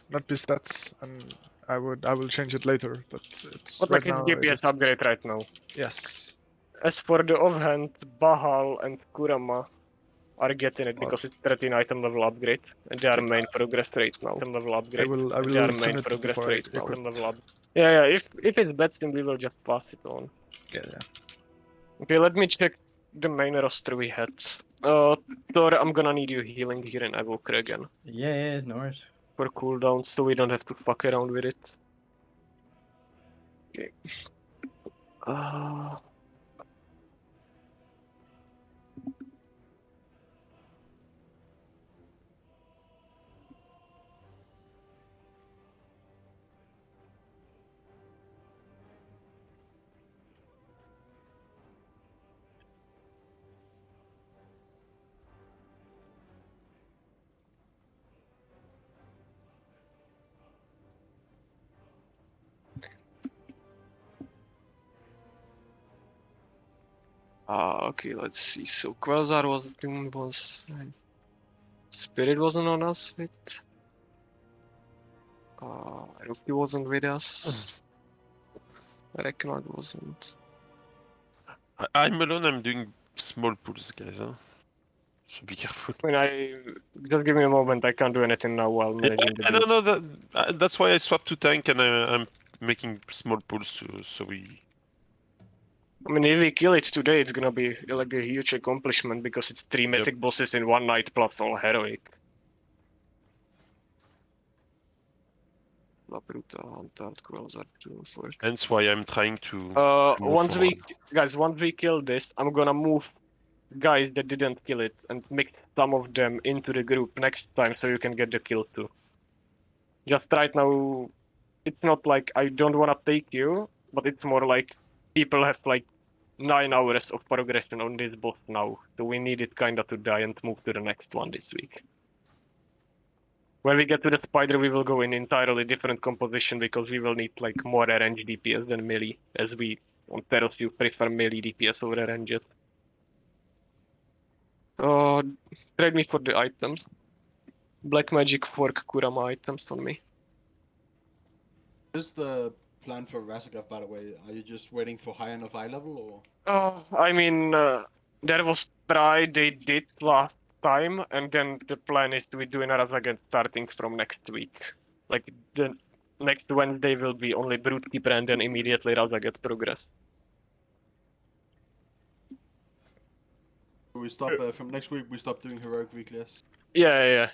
not be stats, and I will change it later. But it's But right like it's now. It DPS is, upgrade right now. yes. As for the offhand, Bahal and Kurama are getting it because it's 13 item level upgrade, and they are Okay. main progress rate now. Item level upgrade. I and they are will main soon it progress before I rate now. equip. Item level up. Yeah. If it's bad, then we will just pass it on. Yeah. Okay, let me check the main roster we had. Thor, I'm gonna need you healing here in Evoker again. Yeah, no worries. For cooldown, so we don't have to fuck around with it. Okay. Okay, let's see. So Quasar was Doom was Spirit wasn't on us with. Rookie wasn't with us. Reknag wasn't. I'm alone, I'm doing small pulls, guys. Huh? So be careful. I mean, just give me a moment. I can't do anything now while managing the. I don't know that's why I swapped to tank and I'm making small pulls so we. I mean, if we kill it today, it's gonna be like a huge accomplishment because it's 3 mythic bosses in one night plus all heroic. La Bruta, Huntard, Quasar, Doom, Fork. Hence why I'm trying to. Once we kill this, I'm gonna move guys that didn't kill it and mix some of them into the group next time so you can get the kill too. Just right now, it's not like I don't wanna take you, but it's more like people have like 9 hours of progression on this boss now, so we need it kinda to die and move to the next one this week. When we get to the spider, we will go in entirely different composition because we will need like more range DPS than melee, as we on Terros you prefer melee DPS over ranges. Trade me for the items. Black Magic Fork Kurama items on me. What is the plan for Razagov, by the way? Are you just waiting for high enough eye level, or? I mean, there was try they did last time, and then the plan is to be doing Aras again starting from next week. Like, the next Wednesday will be only Brute Keeper and then immediately Razaget progress. We stop from next week. We stop doing heroic weeklies. Yeah,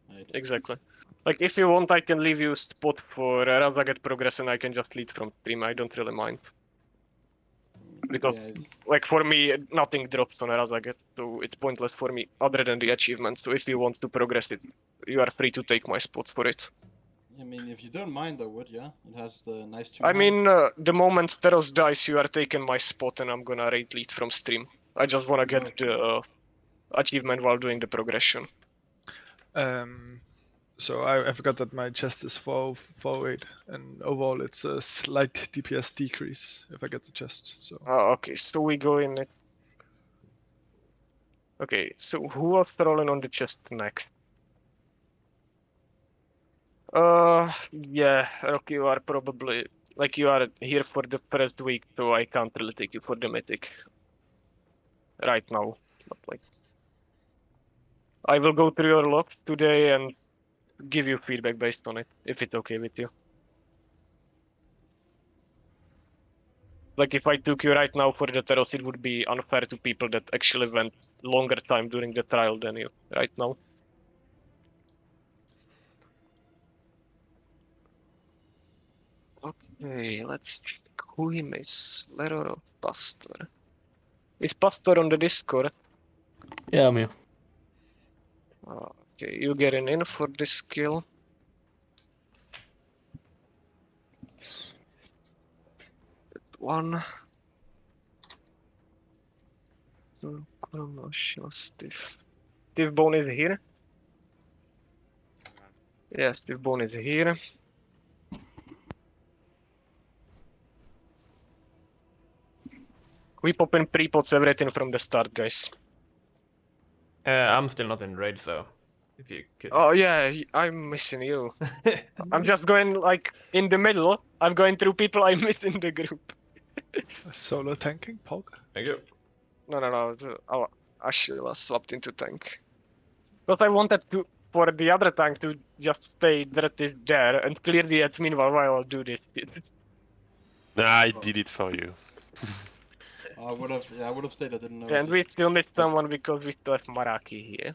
Right. exactly. Like, if you want, I can leave you a spot for Razaget progress and I can just lead from stream. I don't really mind. Because, like, for me, nothing drops on Razaget, so it's pointless for me, other than the achievement. So if you want to progress it, you are free to take my spot for it. I mean, if you don't mind, I would, yeah. It has the nice two. I mean, the moment Terros dies, you are taking my spot and I'm gonna raid lead from stream. I just wanna get the achievement while doing the progression. So I forgot that my chest is 408, and overall it's a slight DPS decrease if I get the chest. So. Okay, so we go in it. Okay, so who was rolling on the chest next? Yeah, Rocky, you are probably like you are here for the first week, so I can't really take you for the mythic right now. But like, I will go through your logs today and give you feedback based on it, if it's okay with you. Like, if I took you right now for the Terros, it would be unfair to people that actually went longer time during the trial than you right now. Okay, let's check who he miss. Letter of Pastor. Is Pastor on the Discord? Yeah, I'm here. Okay, you getting in for this skill. That one. Steve Bone is here. Yeah, Steve Bone is here. We pop in pre-pots everything from the start, guys. I'm still not in raid, so If you could. Oh yeah, I'm missing you. I'm just going like in the middle. I'm going through people I miss in the group. Solo tanking, Pog? Thank you. No. Ashila swapped into tank. But I wanted to for the other tank to just stay there and clear the admin while I'll do this. Nah, I did it for you. I would have stayed. I didn't know. And we just- still missed someone because we still have Maraki here.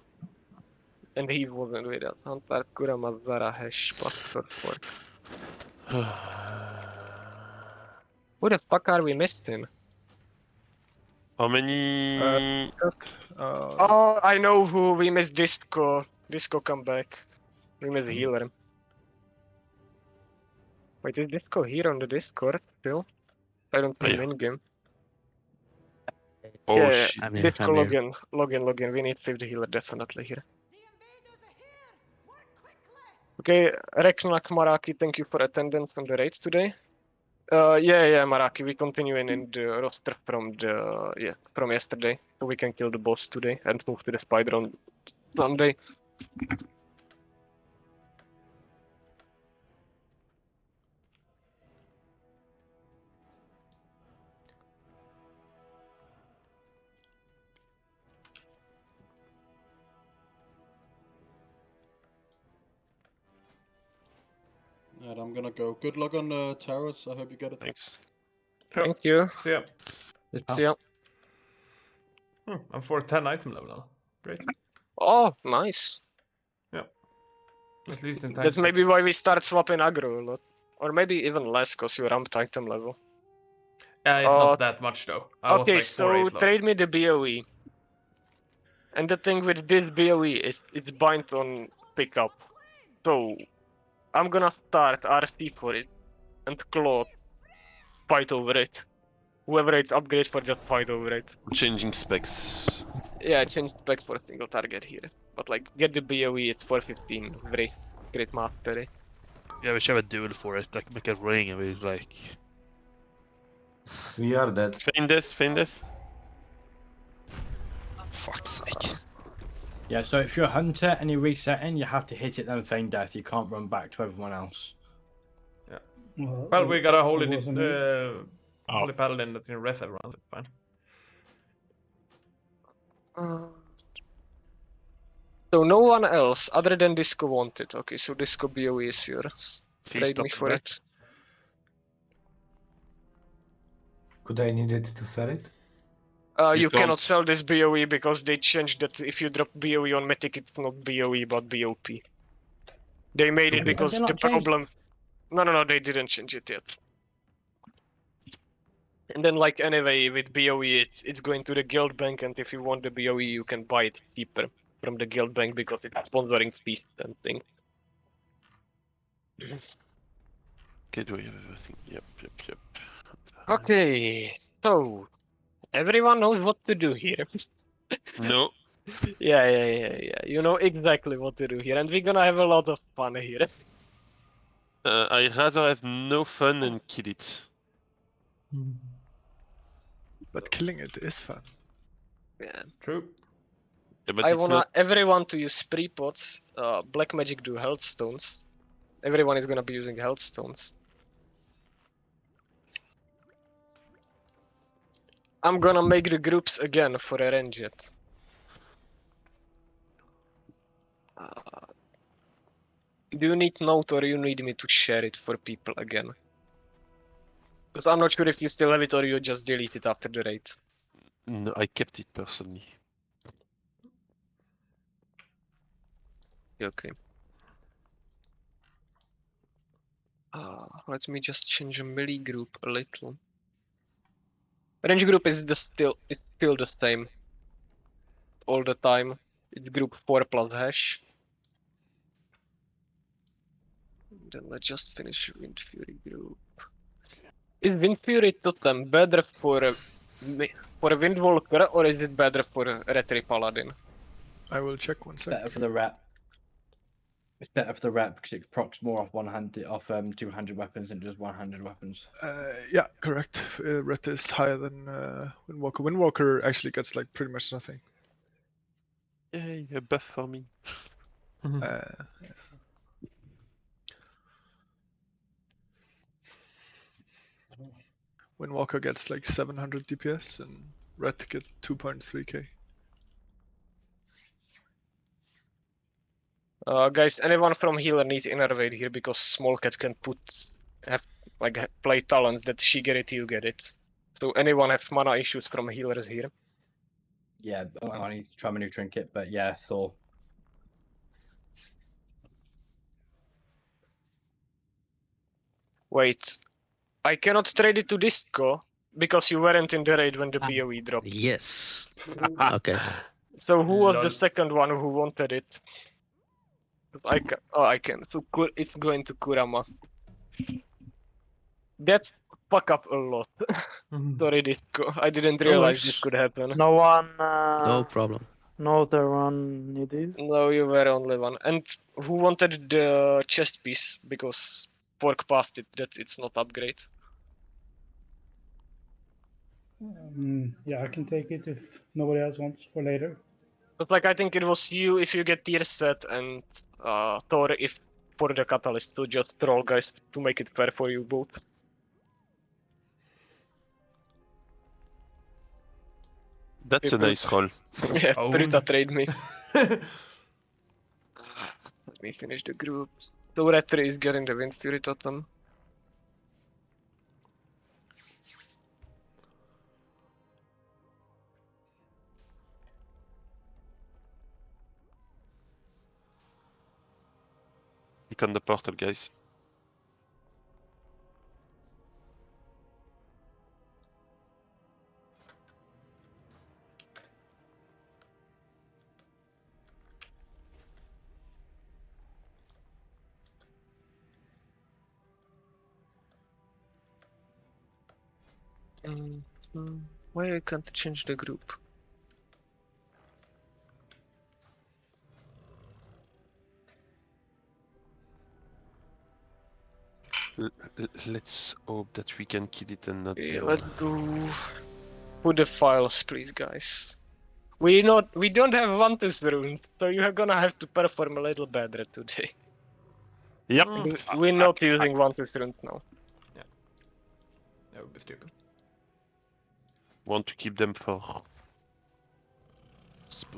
And he wasn't with us. Antar Kuramazara hash pastor for. Who the fuck are we missing? How many? Oh, I know who we missed. Disco. Disco come back. We missed healer. Wait, is Disco here on the Discord still? I don't see him in game. Oh Yeah, shit. I'm here. Disco I'm here. login. We need save the healer definitely here. Okay, Reknak Maraki, thank you for attendance on the raid today. Yeah, Maraki, we continue in the roster from from yesterday, so we can kill the boss today and move to the spider on Sunday. And I'm gonna go. Good luck on Terros. I hope you get it. Thanks. Thank you. So yeah. See ya. I'm 410 item level now. Great. Oh, nice. At least in time. That's maybe why we start swapping aggro a lot. Or maybe even less, because you ramped item level. It's not that much though. I was Okay, like so 4-8 low. trade me the BOE. And the thing with this BOE is it's bind on pickup. So I'm gonna start RC for it and Claw fight over it. Whoever it's upgrade for, just fight over it. Changing specs. Yeah, change specs for a single target here. But like, get the BOE, it's 415. Very great mastery. Yeah, we should have a duel for it, like make a ring and we like. We are dead. Feign this. Fuck's sake. Yeah, so if you're a hunter and you're resetting, you have to hit it then feign death. You can't run back to everyone else. Well, we got a holy wasn't me. holy paladin that can ref everyone. It's fine. So no one else other than Disco wanted. Okay, so Disco BOE is yours. Trade me for it. Could I need it to sell it? You can't. cannot sell this BOE because they changed that if you drop BOE on Mythic, it's not BOE but BOP. They made it because Have they the not changed problem. No, they didn't change it yet. And then, like, anyway, with BOE, it's going to the guild bank, and if you want the BOE, you can buy it cheaper from the guild bank because it's sponsoring feasts and things. Okay, do we have everything? Yep. Okay, so everyone knows what to do here. No. Yeah. You know exactly what to do here, and we're gonna have a lot of fun here. I'd rather have no fun and kill it. But killing it is fun. Yeah. True. Yeah, but I it's wanna not. everyone to use spree pots. Black magic do health stones. Everyone is gonna be using health stones. I'm gonna make the groups again for a ranged. Do you need note or you need me to share it for people again? Because I'm not sure if you still have it or you just delete it after the raid. No, I kept it personally. Okay. Let me just change a melee group a little. Range group is still the same all the time. It's group 4 plus hash. Then let's just finish Wind Fury group. Is Wind Fury totem better for a Windwalker or is it better for a Retry Paladin? I will check one sec. Better for the rep. It's better for the rep because it procs more off 200 weapons than just 100 weapons. Yeah, correct. Ret is higher than Windwalker. Windwalker actually gets like pretty much nothing. Yay, a buff for me. Windwalker gets like 700 DPS and Red get 2.3k. Guys, anyone from healer needs innervate here because Small Cat can play talents that she get it, you get it. So anyone have mana issues from healers here? Yeah, I need to try my new trinket, but yeah, Thor. Wait, I cannot trade it to Disco because you weren't in the raid when the PoE dropped. Yes. Okay. So who was Lol. the second one who wanted it? I can. So it's going to Kurama. That's fuck up a lot. Sorry, Disco. I didn't realize this could happen. No one. No problem. No other one need this. No, you were only one. And who wanted the chest piece? Because Pork passed it that it's not upgrade. Yeah, I can take it if nobody else wants for later. But like I think it was you if you get tier set and Thor if for the catalyst to just troll guys to make it fair for you both. That's a nice roll. Yeah, Oh. Pruta trade me. Let me finish the groups. So Retri is getting the Wind Fury Totem. Click on the portal, guys. Why I can't change the group? Let's hope that we can kill it and not Okay, them. let's go. Put the files, please, guys. We don't have Vantus rune, so you're gonna have to perform a little better today. Yep. We're not using Vantus rune now. That would be stupid. Want to keep them for...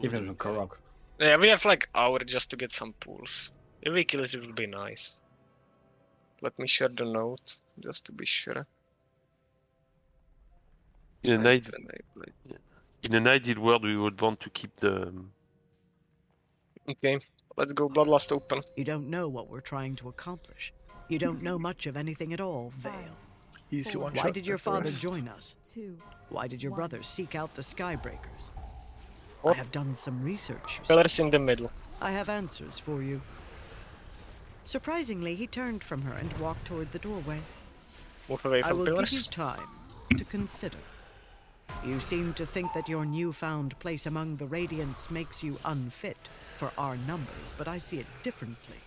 Even with Korok. Yeah, we have like hour just to get some pools. If we kill it, it will be nice. Let me share the note, just to be sure. In an ideal world, we would want to keep the... Okay, let's go Bloodlust open. You don't know what we're trying to accomplish. You don't know much of anything at all, Vale. Easy one Why shot did your at the father rest. join us? Why did your brothers seek out the Skybreakers? Oh. I have done some research. You see. Pillars in the middle. I have answers for you. Surprisingly, he turned from her and walked toward the doorway. Move away I from will give you pillars. time to consider. You seem to think that your newfound place among the Radiants makes you unfit for our numbers, but I see it differently,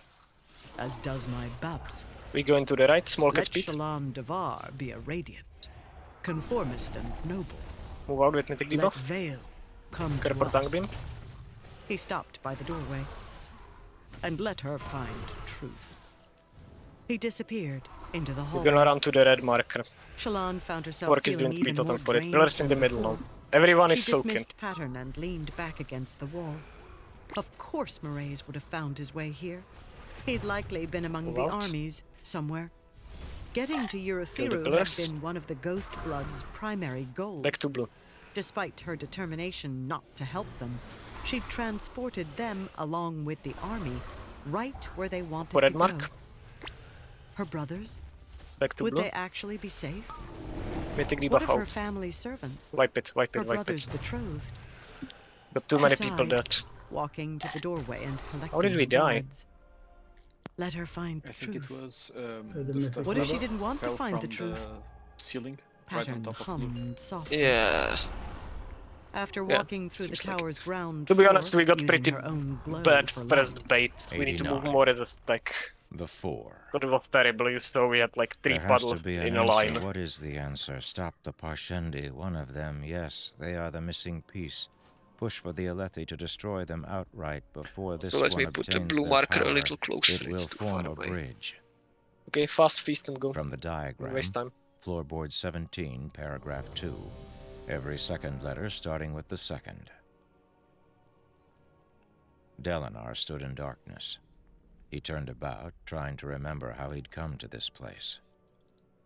as does my Babs. We go into the right, small cat Let speed. Shallan Devar be a Radiant, conformist and noble. Move out with Mythic Let debuff. Vale come Care to for us. Beam. He stopped by the doorway, and let her find truth. He disappeared into the We're hall. gonna run to the red marker. Shallan found herself Pork is feeling doing 3 even more totem for it. drained Pillars in the than middle before. now. Everyone She is soaking. dismissed pattern and leaned back against the wall. Of course Maraise would have found his way here. He'd likely been among the Out. armies somewhere. Getting to Eurytheru had pillars. been one of the Ghost Blood's primary goals. Back to blue. Despite her determination not to help them, she'd transported them along with the army right where they wanted For red to mark. go. Her brothers? Back to Would blue. they actually be safe? Mythic What debuff of her out. family servants? Wipe it, wipe Her it, wipe brother's it. betrothed? Got too many Aside. people dead. Walking to the doorway and collecting How did we her die? guards. Let her find I truth. think it was the the mythic stuff What if that she didn't want to fell find the from truth? Ceiling right on Pattern top of blue. hummed softly. Yeah. After Yeah, walking through the seems like tower's ground To be floor, honest, we got using pretty her own glow bad for pressed light. bait. We need to move 89. more as a spec. The 4. But it was terrible. You saw we had like 3 There has to puddles be an in a answer. line. What is the answer? Stop the Parshendi. One of them, yes. They are the missing piece. Push for the Alethi to destroy them outright before this So let one me put a obtains blue their marker power. a little closer. It will It's too form far a away. bridge. Okay, fast feast and go. From the Don't diagram, waste time. floorboard 17, paragraph 2. Every second letter starting with the second. Dalinar stood in darkness. He turned about, trying to remember how he'd come to this place.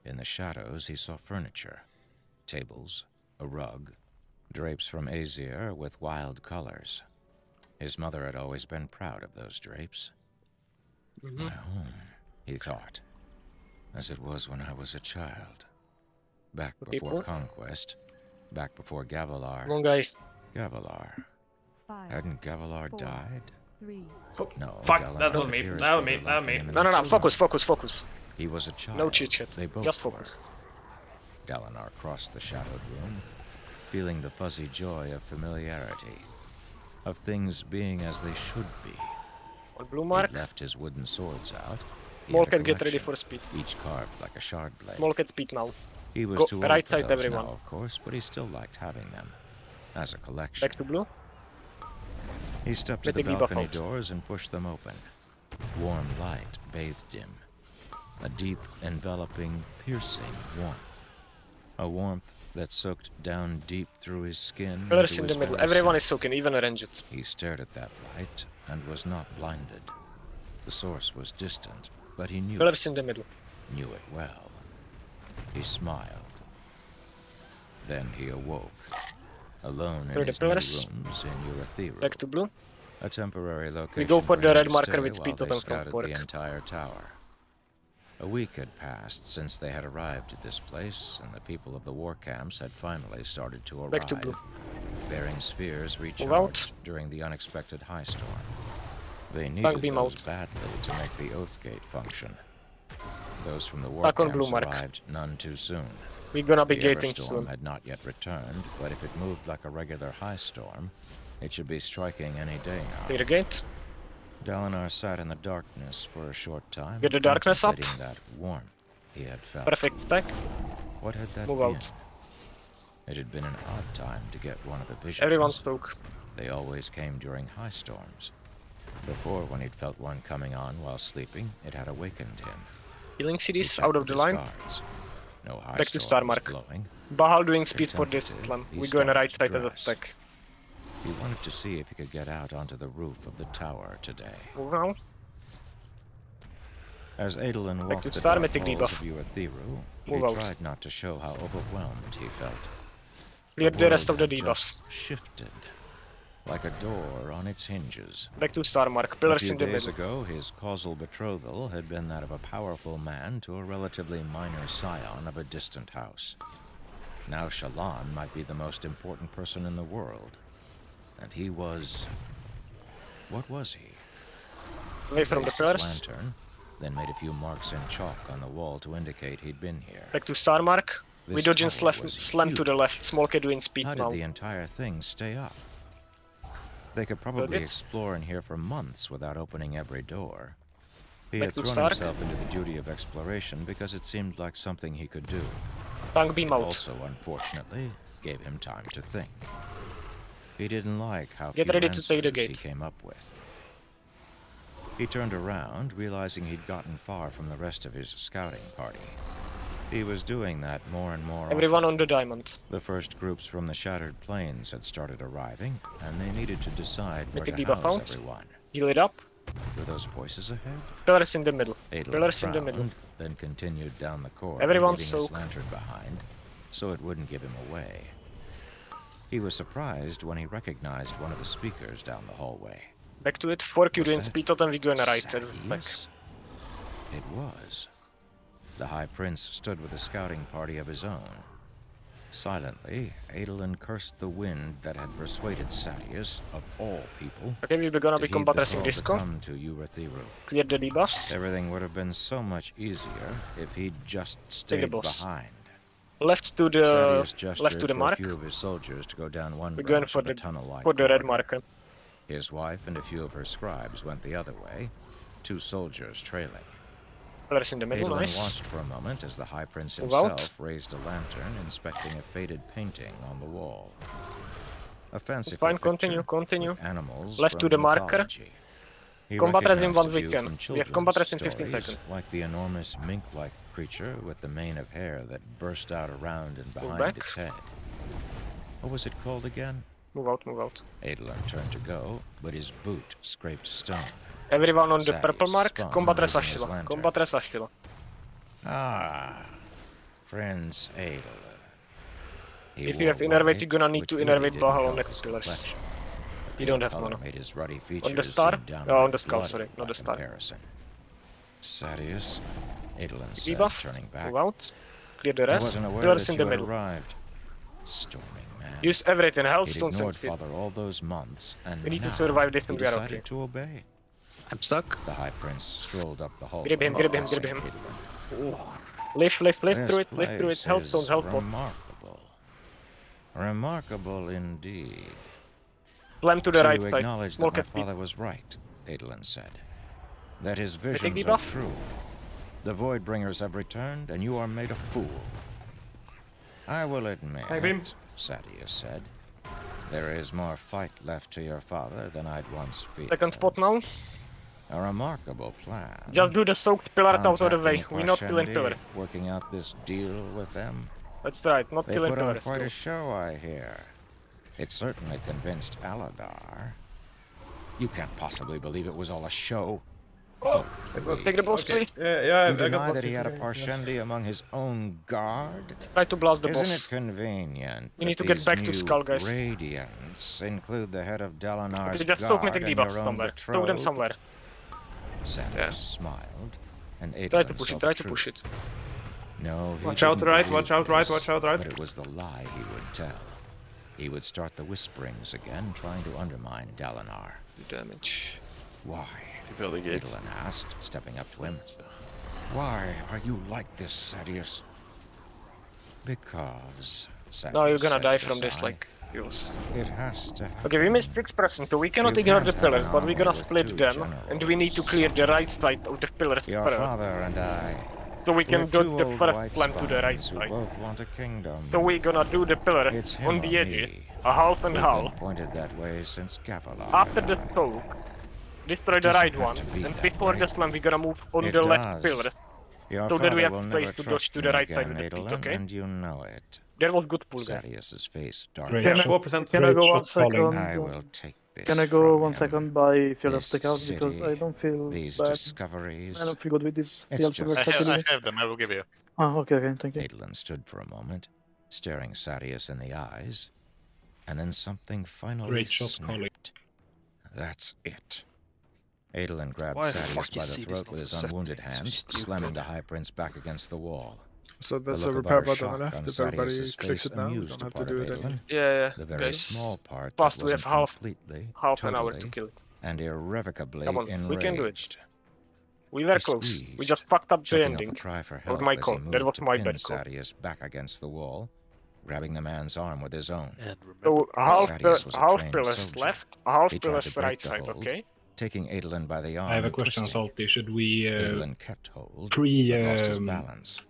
In the shadows, he saw furniture. Tables, a rug, drapes from Azir with wild colors. His mother had always been proud of those drapes. My home, he thought, as it was when I was a child. Back before conquest, back before Gavilar. Come on, guys. Gavilar. Hadn't Gavilar died? Oh, No. fuck, Dalinar that was me. appears That was to me. be That was me. laughing in the No, midst of focus. He was a child. No chit chat. They both Just were. focus. Dalinar crossed the shadowed room, feeling the fuzzy joy of familiarity, of things being as they should be. On blue mark. He left his wooden swords out. He Small had a cat, get ready collection, for speed. each carved like a shard blade. Small cat speed now. He was Go too old right for side, those everyone. now, of course, but he still liked having them as a collection. Back to blue. He stepped to the Mythic debuff balcony out. doors and pushed them open. Warm light bathed him. A deep, enveloping, piercing warmth. A warmth that soaked down deep through his skin. Pillars into in the his middle. very Everyone is soul. soaking, even ranged. He stared at that light and was not blinded. The source was distant, but he knew Pillars in the middle. knew it well. He smiled. Then he awoke, alone in Through the his new pillars. rooms in Urathiru. Back to blue. A temporary location. We go for the him red to marker stay with while speed they totem from scouted Pork. the entire tower. A week had passed since they had arrived at this place, and the people of the war camps had finally started to arrive, Back to blue. bearing spheres out. recharged during the unexpected high storm. They needed beam those out. badly to make the Oathgate function. Those from the war Back on camps blue mark. arrived none too soon. We're gonna be The gating Everstorm soon. had not yet returned, but if it moved like a regular high storm, it should be striking any day now. Clear the gate. Dalinar sat in the darkness for a short time, Get the darkness up. contemplating that warmth he had felt. Perfect stack. What had that Move been? out. It had been an odd time to get one of the visions. Everyone spoke. They always came during high storms. Before, when he'd felt one coming on while sleeping, it had awakened him. Healing He cities checked out of with the his line. guards. No high Back to storm star was mark. blowing. Bahal doing speed for this Tentative, plan. he We're going started right to side of the dress. stack. He wanted to see if he could get out onto the roof of the tower today. Move out. As Adolin walked to the star, dark Mythic halls debuff. of Urathiru, he Move out. tried not to show how overwhelmed he felt. Clear the rest world of the had debuffs. just shifted, like a door on its hinges. Back to star mark. A Pillars few in the days middle. ago, his causal betrothal had been that of a powerful man to a relatively minor scion of a distant house. Now Shallan might be the most important person in the world. And he was... what was he? Away from the Raised his pillars. lantern, then made a few marks in chalk on the wall to indicate he'd been here. Back to star mark. We This dodge and tower was slam to the huge. left. Small cat doing speed How now. did the entire thing stay up? They could probably explore in here for months without opening every door. He Back had to thrown Stark. himself into the duty of exploration because it seemed like something he could do. Tank beam out. Also, unfortunately, gave him time to think. He didn't like how Get few ready to take the answers he gate. came up with. He turned around, realizing he'd gotten far from the rest of his scouting party. He was doing that more and more Everyone often. on the diamond. The first groups from the Shattered Plains had started arriving, and they needed to decide where Mythic to debuff house out. everyone. Heal it up. Were those voices ahead? Pillars in the middle. Adolin Pillars in the middle. frowned, then continued down the corridor, Everyone leaving his soak. lantern behind, so it wouldn't give him away. He was surprised when he recognized one of the speakers down the hallway. Back to it. 4 Q Was doing that speed totem. We're going right. Back. Sadeas? It was. The High Prince stood with a scouting party of his own. Silently, Adolin cursed the wind that had persuaded Sadeas, of all people, Okay, we're gonna to be heed combat the racing call to disco. come to Urathiru. Clear the debuffs. Everything would have been so much easier if he'd just Take the stayed boss. behind. Left to the Sadeas gestured left to the for mark. a few of his soldiers to go down one We're going branch for of the a tunnel-like red corridor. marker. His wife and a few of her scribes went the other way, 2 soldiers trailing. Pillars in the middle. Adolin Nice. watched for a moment as the High Prince Move out. himself raised a lantern, inspecting a faded painting on the wall. A fancy It's fine, continue, continue. Animals Left to from the marker. mythology. He Combat res in recognized 1 a few weekend. from We have combat res in children's 15 stories, seconds. like the enormous mink-like creature with the mane of hair that burst out around and Move behind back. its head. What was it called again? Move out, move out. Adolin turned to go, but his boot scraped stone. Everyone on the Sadius purple mark, spun, combat res raising his Ashila. lantern. Combat res Ashila. Ah, Prince Adolin. He If you wore have innervate, white, you're gonna need which to really innervate didn't Bahal on help next his pillars. complexion. You don't The have color mana. made his ruddy On the features star? seem Oh, on downright the skull, bloody sorry, not by the star. comparison. Sadius, Adolin said, Debuff, turning back. move out. Clear the I rest. wasn't aware Pillars that in you the had middle. arrived. Storming man. Use everything, He'd Hellstones and ignored speed. Father all those months, and We need to now survive this he and we are decided okay. to obey. I'm stuck. The High Prince strolled up the hall. Grab him, grab him, grab him. Lift through it, lift through it. Hellstones, Hellstones. Remarkable. Remarkable indeed. Slam to the So right you side. acknowledge Small that my cat speed. father was right, Adolin said. That his take visions the are buff? true. The Voidbringers have returned, and you are made a fool. I will admit, Hey, Bim. Sadius said, there is more fight left to your father than I'd once feared. Second spot now. A remarkable plan. Just do the soaked pillar out of the way. Contacting We're not killing Parshendi, pillars. working out this deal with them. That's right, not They killing put on pillars. quite a show, I hear. It certainly convinced Aladar. You can't possibly believe it was all a show. Oh, Take the boss, please. Yeah, you I got deny boss that he had a here, Parshendi among his own guard? Try to blast the Isn't boss. it convenient We need that to get these back to new Skull, guys. Radiants include the head of Dalinar's Okay, just soak guard Mythic and debuffs your own somewhere. Soak them betrothed? somewhere. Sanders smiled, and Try Adolin to push saw it, try the to truth. push it. No, he Watch out didn't right, believe watch out right, this, watch out right. But it was the lie he would tell. He would start the whisperings again, trying to undermine Dalinar. Damage. Why? Fill the gate. Adolin asked, stepping up to him. Why are you like this, Sadius? Because, Sadius No, you're gonna said die with a from this, sigh, like, yours. it has to happen. Okay, we missed 6%, so we cannot You ignore can't the have pillars, an but we're gonna army with split two them, and we need to clear the right side of the pillars Your first. father and I. So we can we're do two the old first white plan to the right spines who side. both want a kingdom. So we're gonna do the pillar It's him on or the edges, me. a half and We've half. been pointed that way since Gavilar. After the died. soak, destroy the Doesn't right have one, to be and that before way. the slam we're gonna move on It the left does. pillar. Your So then we father have will space never to dodge trust to me the right side again, of the pit, Adolin, okay? and you know it. There was good pull, guys. Sadius's face Great. darkened. 4%. Can I go Great one shot calling. second? I will take this Can I go from 1 him. second by if you This left the couch because city, I don't feel These bad. discoveries. I don't feel good with this. It's Feel just super a versatility. I have them. I will give you. Ah, okay, thank you. Adolin stood for a moment, staring Sadius in the eyes, and then something finally Great shot calling. snapped. That's it. Adolin grabbed Why the Sadius fuck by you the see this throat with his little unwounded setting? So hand, stupid. slamming the High Prince back against the wall. So there's The a look of repair utter button on shock the left. on If everybody Sadius's clicks face it now, you amused don't a have to part do of it anymore. Adolin. Yeah, The very guys. small part Fast, that we have wasn't completely, half an hour to totally, kill it. and irrevocably Come on, enraged. we can do it. We were He close. We squeezed, just fucked up the choking ending. off a cry for Of help my as he call. That moved was to my pin bad call. Sadius back against the wall, grabbing the man's arm with his own. And remember, So half Sadius was a half trained pillars soldier. left, half He tried pillars to break right the side, hold, okay? taking Adolin by the arm I have a and question, twisting. Salty. Should we Adolin kept hold, pre but lost his balance.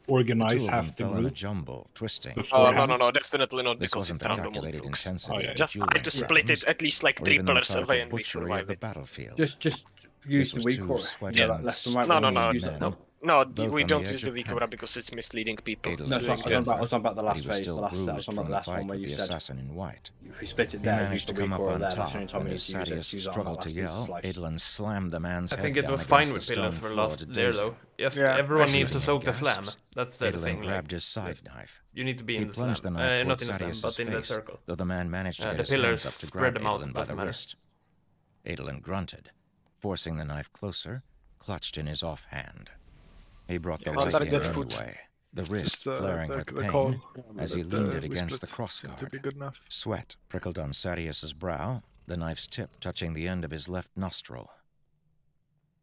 The organize two of them half the fell in a group? jumble, twisting. No, definitely not, This because wasn't it's the random on calculated books. intensity Oh, yeah. of Just dueling try to split grounds, it at least like or 3 even the pillars away methodical and we butchery survive of the it. battlefield. Just use This the was weak too aura. sweaty Yeah, and like left and right. strong one, No, use men, that. No, both we on don't the use edge the of weak aura panic. because it's misleading people. Adolin No, was I was on together, about, I was on about the but last he was phase. still The last, I was bruised on from about the the last fight one where with you the said assassin in white. if we split it He there, use managed the to come weak up aura on there. That's the top, only time and we as need to use it. Sadius Use it on that struggled last to piece of yell, slice. Adolin slammed the man's I head think it down was fine against with the pillars stone for floor last to there daze though. him. Just Yeah, everyone shooting needs to soak the gasps, slam. That's the Adolin thing. grabbed Like, his side just- knife. you need to be He in the plunged the slam. knife Not towards in the slam, Sadius's but in the face, circle. though the man managed to get The his hands pillars, up to spread grab them out, Adolin by doesn't the matter. wrist. Adolin grunted, forcing the knife closer, clutched in his offhand. He brought the Yeah, right under in that foot. anyway, the wrist Just flaring with the pain call as he that, leaned it we against the split seemed to be crossguard. good enough. Sweat prickled on Sadius's brow, the knife's tip touching the end of his left nostril.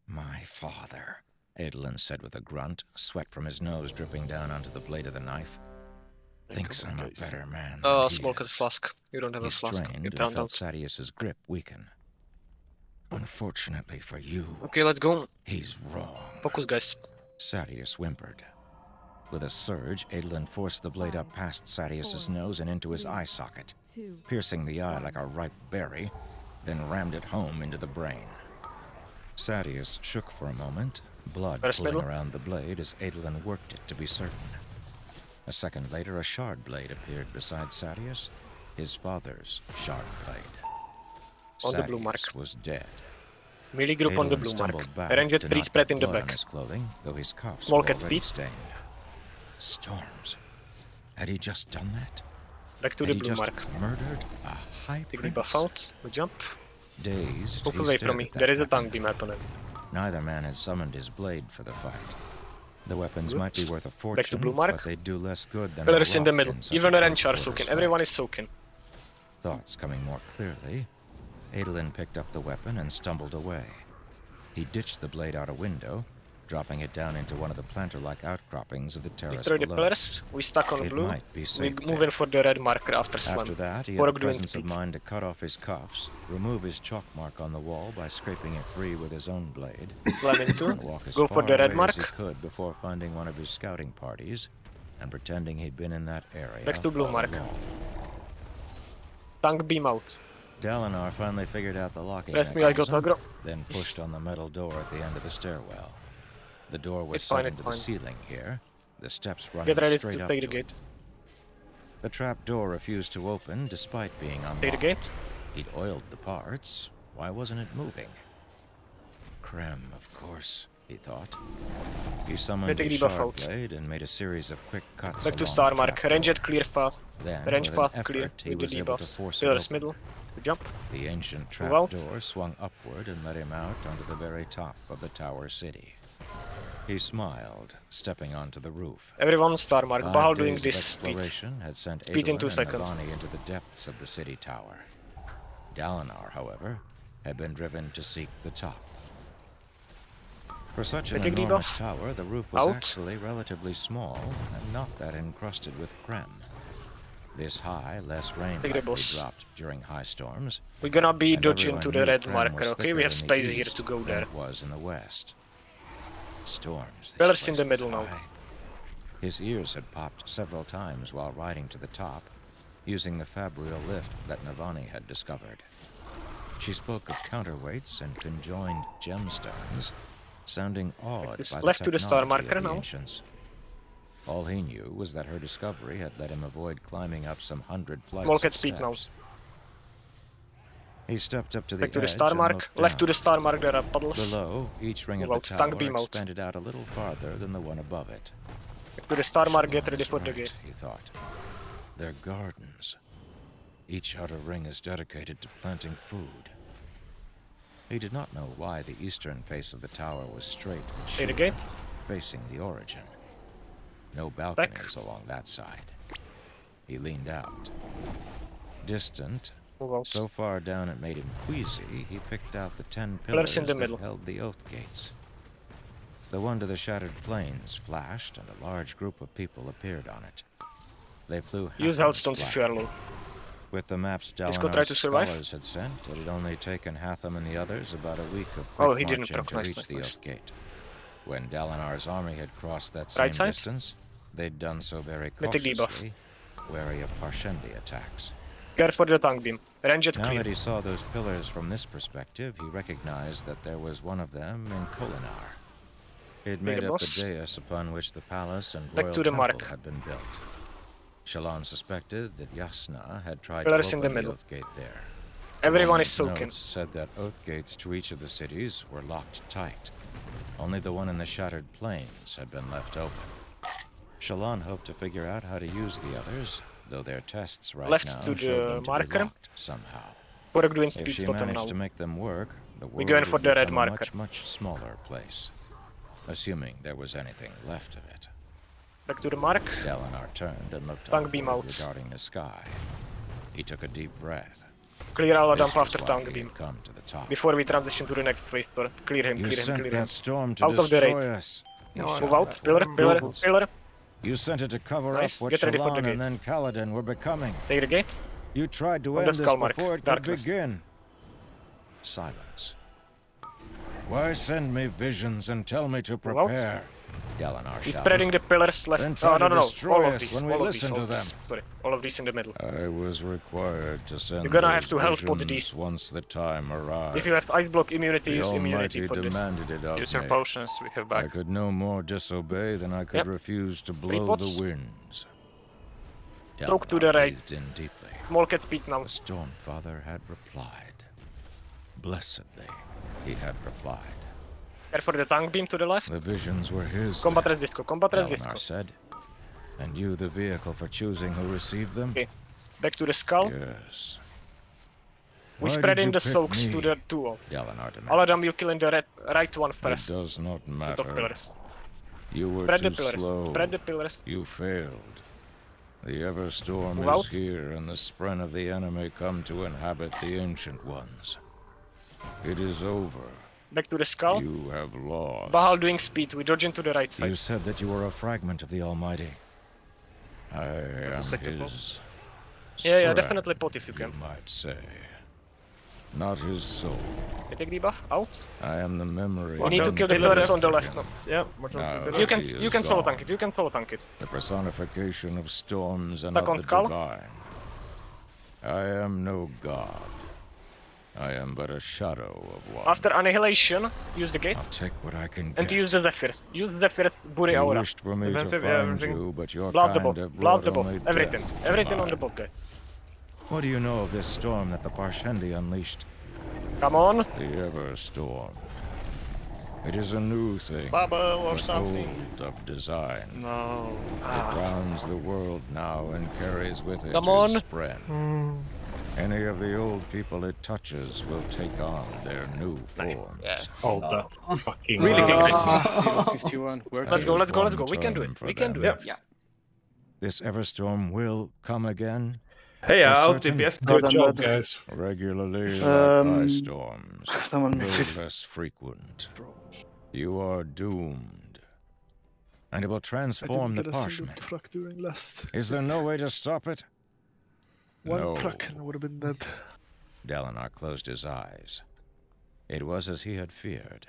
My father, Adolin said with a grunt, sweat from his nose dripping down onto the blade of the knife. Thinks I'm a better man than he Smoke at is. flask. You don't have He a flask. strained Get and down, felt down. Sadius's grip weaken. Unfortunately for you, Okay, let's go. he's wrong. Focus, guys. Sadius whimpered. With a surge, Adolin forced the blade up past Sadeas's nose and into his eye socket, piercing the eye like a ripe berry, then rammed it home into the brain. Sadeas shook for a moment, blood pooling around the blade as Adolin worked it to be certain. A second later, a shard blade appeared beside Sadeas, his father's shard blade. On the blue mark. Sadeas was dead. Melee group on the blue mark. Ranged 3 spread in the back. His clothing, though his cuffs Small were cat already feet. stained. Storms. Had he just done that? Back to Had the he blue just mark. murdered a high Take prince? debuff out. We jump. Dazed, Move he away stared from me. at that There is a weapon. tongue beam opponent. Neither man had summoned his blade for the fight. The weapons might be worth a fortune, Back to blue mark. but they'd do less good than Pillars in the rock middle. such Even a the Wrench are close soaking. quarters Everyone fight. is soaking. Thoughts coming more clearly, Adolin picked up the weapon and stumbled away. He ditched the blade out a window, dropping it down into one of the planter-like outcroppings of the terrace Destroy the below. pillars. We stuck on It blue. might be We safe move there. in for the red marker after After slam. that, he had Prog the doing presence of speed. mind to cut off his cuffs, remove his chalk mark on the wall by scraping it free with his own blade, Slam into. and walk as Go for far the red away as he mark. could before finding one of his scouting parties and pretending he'd been in that area. Back to blue all mark. along. Tongue beam out. Dalinar finally figured out the locking Rest me, I got mechanism, aggro. then pushed on the metal door at the end of the stairwell. The door was It's fine, set it's into fine. the ceiling here, the steps running Get ready straight to up take the to gate. it. The trap door refused to open despite being unlocked. Take the gate. He'd oiled the parts. Why wasn't it moving? Krem, of course, he thought. He summoned Take his the buff shard out. blade and made a series of quick cuts Back to along star the mark. trap Range door. it clear fast. Then, Range with an fast clear. effort, he With was the able to debuffs. force it Pillars open. middle. We jump. The ancient Move trap out. door swung upward and let him out onto the very top of the tower city. He smiled, stepping onto the roof. Everyone star mark. 5 Bahal doing days of this speed. exploration had sent Speed in Adolin 2 and seconds. Navani into the depths of the city tower. Dalinar, however, had been driven to seek the top. For such an Mythic enormous debuff. tower, the roof was Out. actually relatively small and not that encrusted with crem. This high, less rain Take the likely boss. dropped during high storms. We're gonna be and dodging everyone to the knew red crem marker, was okay? thicker We have in the space here east to go than there. it was in the west. Storms. this Pillars in place the was middle now. high. His ears had popped several times while riding to the top, using the fabrial lift that Navani had discovered. She spoke of counterweights and conjoined gemstones, sounding awed It's by left the to the star technology marker of the now. ancients. All he knew was that her discovery had let him avoid climbing up some 100 flights Small of cat speed now. steps. He stepped up to the Back to the edge star and mark. looked Left to down. the star mark, there are puddles. Below, each ring Move of out, the tongue tower beam out. expanded out a little farther than the one above it. Back to the star mark, get ready Shalom for is the right, gate. he thought. They're gardens. Each outer ring is dedicated to planting food. He did not know why the eastern face of the tower was straight and Take the sheer, gate. facing the origin. No balconies along that side. He leaned out. Distant, Move out. so far down it made him queasy, he picked out the 10 Pillars pillars in the that middle. held the oath gates. The one to the shattered plains flashed, and a large group of people appeared on it. They flew Use half healthstones if you are low. With the maps Disco tried to Dalinar's survive? scholars had sent, it had only taken Hatham and the others about a week of Oh, quick he didn't marching proc. to Nice, reach nice, the nice. Oath Gate. When Dalinar's army had crossed that same Right side? distance, they'd done so very Mythic debuff. cautiously, wary of Parshendi attacks. Care for the tongue beam. Range it Now clear. that he saw those pillars from this perspective, he recognized that there was one of them in Kholinar. It made the up boss. the dais upon which the palace and Back royal to the temple mark. had been built. Shalon suspected that Yasna had tried Pillars to in the open middle. Oath Gate there. Everyone is His soaking. notes said that oath gates to each of the cities were locked tight. Only the one in the shattered plains had been left open. Shalon hoped to figure out how to use the others, though their tests right Left now to showed the them to be marker. locked somehow. Prog doing If speed she bottom managed now. to make them work, the world going for would the red become a marker. much smaller place, assuming there was anything left of it. Back to the mark. Dalinar turned and looked Tongue beam upward out. regarding the sky. He took a deep breath. Clear all of them This was after why tongue he beam. had come to the top. Before we transition to the next phase. Clear him, You clear him, sent clear that him. storm to Out of the destroy raid. us. he Move shouted. out. Pillar, pillar, pillar. You sent it to cover Nice. up what Get ready for the Shalon gate. and then Kaladin were becoming. Take the gate. You tried to On the end this skull mark. before it Darkness. could begin. Silence. Why send me visions and tell me to Move out. prepare? Dalinar He's shouted. spreading the pillars Then left. try No. to destroy All of us these. when we All of listen these. to them. Sorry. All of these in the middle. I was required to send You're gonna have those to help put visions these. once the time arrived. If you have ice block immunity, The use immunity Almighty for this. demanded it of Use your me. potions, we have I back. could no more disobey than I could Yep. refuse to 3 blow pots. the winds. Talk to Dalinar the right. breathed in deeply. Small cat speak now. The Stormfather had replied. Blessedly, he had replied. Care for the tank beam to the left. The visions were his. Combat resistco. Combat Dalinar resistco. said. And you the vehicle for choosing who received them? Okay. Back to the skull. Yes. We Why spread did in you the pick soaks me? to the two. Dalinar demanded. All of them you kill in the right one It first. does not The matter. top pillars. You were Spread too the pillars. slow. Spread the pillars. You failed. The Everstorm Move is out. here, and the spren of the enemy come to inhabit the Ancient Ones. It is over. Back to the skull. You have lost. Bahal doing speed. We dodge into the right You side. said that you were a fragment of the Almighty. I am second his. Yeah, spren, definitely pot if you can. might say. Not his soul. I take debuff out. I am the memory. We need to of kill the pillars pillars on the of left. him. No. Yeah, watch out Now for the You pillars. can he you is can solo gone. tank it. You can solo tank it. The personification of storms and Back of on the Skull. divine. I am no god. I am but a shadow of one. After annihilation, use the gate I'll take what I can and get. use the Zephyrs. Use Zephyrs. Buri You aura. wished for me to Defensive, find yeah, everything. you, but your Blast the kind bot. have Blast brought the bot. only Everything. death to Everything on the mine. bot, guy. What do you know of this storm that the Parshendi unleashed? Come on. The Everstorm. It is a new thing. Bubble or but something. old of design. No. It rounds the world now and carries with it Come his on. spren. Any of the old people it touches will take on their new forms. Yeah. Oh, that fucking Really sucks. ridiculous. 51. Let's go. Let's go. Let's go. We can do it. We can do it. Yeah. This Everstorm will come again Hey, For out certain. DPS. Good Good job, guys. regularly Um, like ice storms, someone though missed. less frequent. You are doomed. And it will I transform the didn't get a single parchment. truck during last. Is there no way to stop it? One No. truck and I would have been dead. Dalinar closed his eyes. It was as he had feared.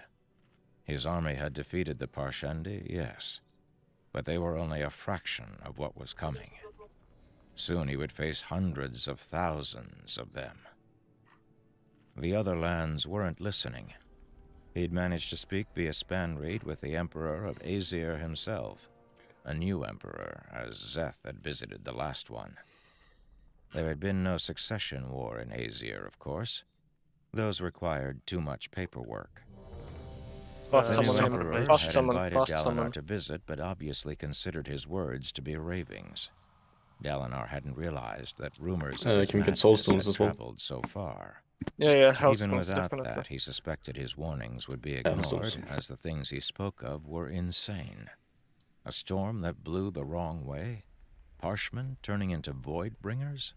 His army had defeated the Parshendi, yes, but they were only a fraction of what was coming. Soon he would face hundreds of thousands of them. The other lands weren't listening. He'd managed to speak via Spanreed with the Emperor of Aesir himself, a new emperor, as Szeth had visited the last one. There had been no succession war in Aesir, of course. Those required too much paperwork. Pass The new someone emperor in. Pass had someone. invited Pass Dalinar someone. to visit, but obviously considered his words to be ravings. Dalinar hadn't realized that rumors of his can we get soul madness stones had as well? traveled so far. Yeah, health Even stones, without definitely. that, he suspected his warnings would be Yeah, so- ignored, as the things he spoke of were insane. A storm that blew the wrong way? Parshmen turning into void-bringers?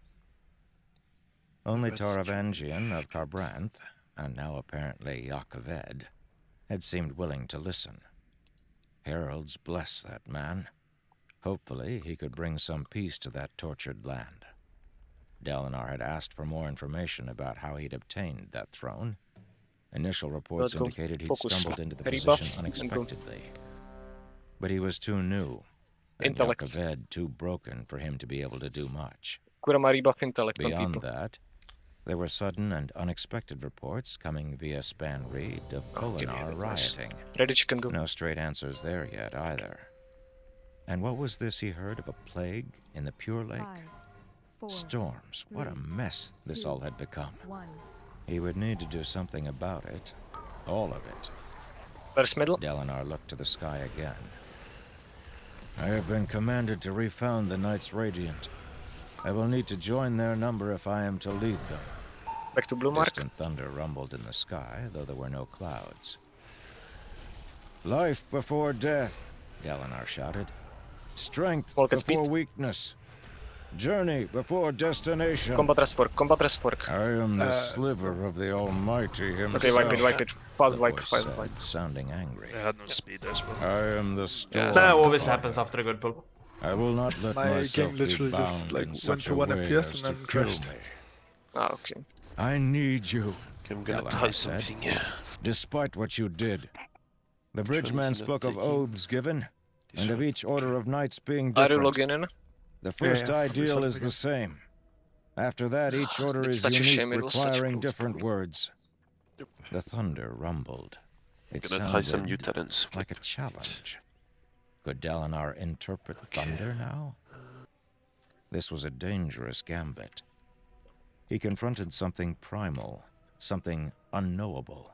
Only Taravangian of Kharbranth, and now apparently Yakaved, had seemed willing to listen. Heralds bless that man. Hopefully he could bring some peace to that tortured land. Dalinar had asked for more information about how he'd obtained that throne. Initial reports Let's go. indicated he'd Focus. stumbled into the Rebuff position and go. unexpectedly. But he was too new, and Intellect. Yakaved too broken for him to be able to do much. Kurama rebuff intellect on Beyond people. that, there were sudden and unexpected reports coming via Spanreed of Oh, give me a Kholinar bit, nice. rioting. Ready, chicken, go. No straight answers there yet, either. And what was this he heard of a plague in the Pure Lake? 5, 4, Storms. What a 3, mess this 2, all had become. 1. He would need to do something about it. All of it. First middle. Dalinar looked to the sky again. I have been commanded to refound the Knights Radiant. I will need to join their number if I am to lead them. Back to blue mark. Distant thunder rumbled in the sky, though there were no clouds. Life before death, Dalinar shouted. Strength Volcan before speed. weakness. Journey before destination. Combat resfork. Combat resfork. I am the sliver of the Almighty himself. Okay, wipe it, wipe it. Fast the wipe, voice fast said, wipe. sounding angry. I had no speed as well. I am the storm. That always happens after a good pull. I will not let My myself game be literally bound just like in went such to a 1 way FPS as and to then kill crashed. me. Ah, okay. I need you. I'm gonna Dalinar try said. something. Despite what you did. The bridgeman One's not spoke of taking- oaths given. and of each order of knights being Are you different. logging in? The first yeah, ideal I'll is the same. After that, each order It's is such a unique, shame it was such a requiring close different call. words. The thunder rumbled. It Gonna try some new sounded talents. like a challenge. Could Dalinar interpret thunder now? This was a dangerous gambit. He confronted something primal, something unknowable,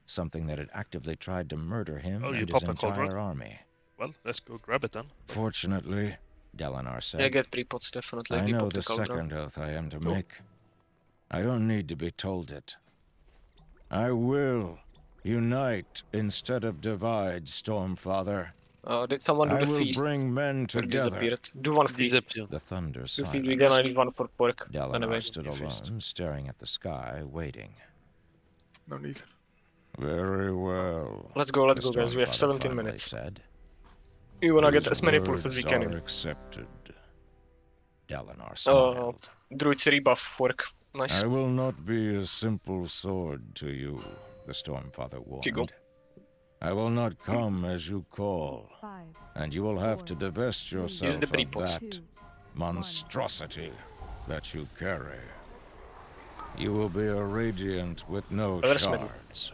something that had actively tried to murder him Oh, you and his pop a cold rod? entire army. Well, let's go grab it then. Fortunately, Dalinar said, Yeah, get pre-pots definitely. I We know pop the cauldron. second oath I am to make. I don't need to be told it. I will unite instead of divide, Stormfather. Did someone do I the will feast? bring men Or together. disappeared? Do one feast. The thunder We're silenced. gonna need one for pork. Dalinar Anyway. stood alone, staring at the sky, waiting. No need. Very well. Let's go, the guys. We have Stormfather 17 finally minutes. Said, We wanna get "These as many pulls as words we can are in. accepted." Dalinar Oh, smiled. druid's rebuff work. Nice. I will not be a simple sword to you, the Stormfather warned. I will not come as you call, and you will have to divest yourself of that monstrosity that you carry. You will be a radiant with no shards.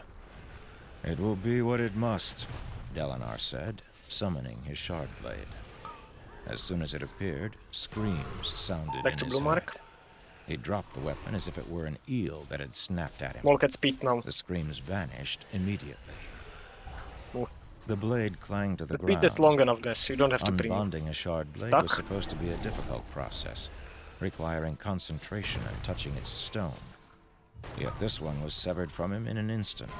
It will be what it must, Dalinar said, summoning his shard blade. As soon as it appeared, screams sounded Back in to his blue mark. head. He dropped the weapon as if it were an eel that had snapped at him. Walk at speed now. The screams vanished immediately. Oh. The blade clanged to the The beat ground. is long enough, guys. You don't have to bring it. Unbonding a shard blade Stuck? was supposed to be a difficult process, requiring concentration and touching its stone. Yet this one was severed from him in an instant.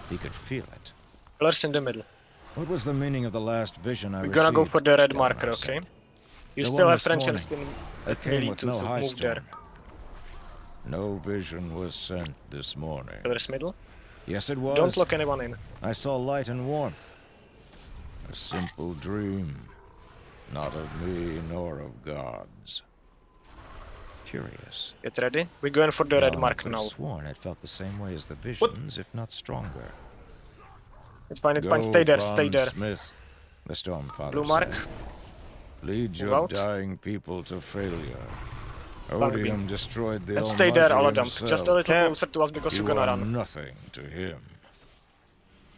He could feel it. Pillars in the middle. What was the meaning of the last vision I We're received? gonna go for the red Dalinar marker, said. okay? You The still one have this French and morning. spin. It came with no high move there. storm. No vision was sent this morning. Pillars middle. Yes, it was. Don't lock anyone in. I saw light and warmth. A simple dream. Not of me, nor of gods. Curious. Get ready. We're going for the red Dalinar mark could now. have sworn it felt the same way as the visions, if not stronger. It's fine, it's Go, fine. Stay there, stay there. Smith, the Stormfather Blue mark. said. Lead your out. dying people to failure. Bang beam. Odium destroyed the And stay there, Almighty Aladam. himself. Just a little closer to us because You we're gonna are run. nothing to him.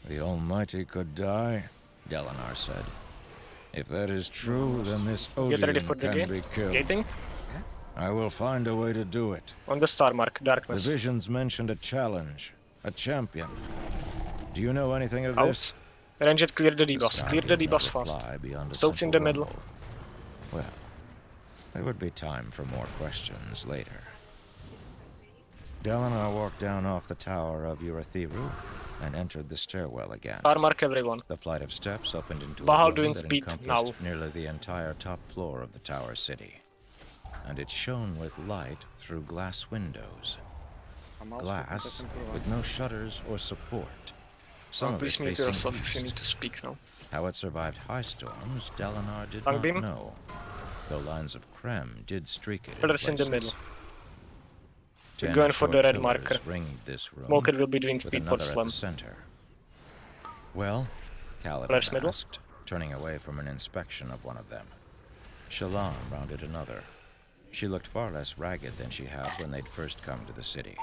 The Almighty could die, Dalinar said. If that is true, then this Get ready Odium for the can gate. be killed. Gating. I will find a way to do it. On the star mark, The darkness. visions mentioned a challenge, a champion. Do you know anything of Out. this? Ranged, clear the The debuffs. sky Clear the gave no debuffs fast. reply beyond a Soaks in simple the middle. rumble. Well, there would be time for more questions later. Dalinar walked down off the tower of Urathiru and entered the stairwell again. Star mark everyone. The flight of steps opened into Bahal a room doing that speed encompassed now. nearly the entire top floor of the tower city. And it shone with light through glass windows. Glass with no shutters or support. Some of it Please mute facing yourself if you east. need to speak now. How it survived high storms, Dalinar did Bang not beam. know, though lines of creme did streak it Pillars in the places. middle. We're 10 going for the short red pillars marker. ringed this room, Smoker will be doing with speed another for at slam. the center. Well, Pillars Kaladin middle. asked, turning away from an inspection of one of them. Shallan rounded another. She looked far less ragged than she had when they'd first come to the city.